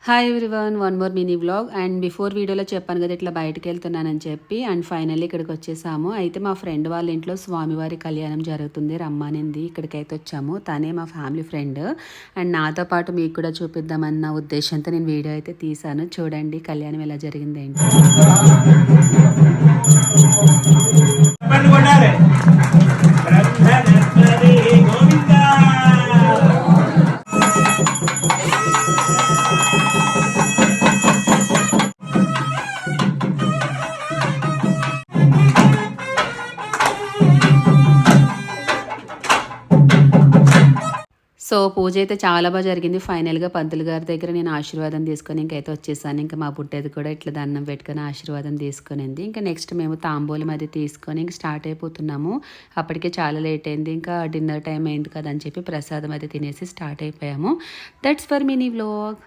Hi everyone, one more mini vlog. And before వీడియోలో చెప్పాను కదా ఇట్లా బయటకు వెళ్తున్నానని చెప్పి. అండ్ ఫైనల్లీ ఇక్కడికి వచ్చేసాము. అయితే మా ఫ్రెండ్ వాళ్ళ ఇంట్లో స్వామివారి కళ్యాణం జరుగుతుంది, రమ్మనింది. ఇక్కడికైతే వచ్చాము. తనే మా ఫ్యామిలీ ఫ్రెండ్. అండ్ నాతో పాటు మీకు కూడా చూపిద్దామన్న ఉద్దేశంతో నేను వీడియో అయితే తీసాను. చూడండి కళ్యాణం ఎలా జరిగింది ఏంటి. సో పూజ అయితే చాలా బాగా జరిగింది. ఫైనల్గా పంతులు గారి దగ్గర నేను ఆశీర్వాదం తీసుకొని ఇంకైతే వచ్చేసాను. ఇంకా మా బుట్టేది కూడా ఇట్లా దండం పెట్టుకొని ఆశీర్వాదం తీసుకునింది. ఇంకా నెక్స్ట్ మేము తాంబూలం అది తీసుకొని ఇంక స్టార్ట్ అయిపోతున్నాము. అప్పటికే చాలా లేట్ అయింది. ఇంకా డిన్నర్ టైం అయింది కదా అని చెప్పి ప్రసాదం అది తినేసి స్టార్ట్ అయిపోయాము. That's for mini vlog.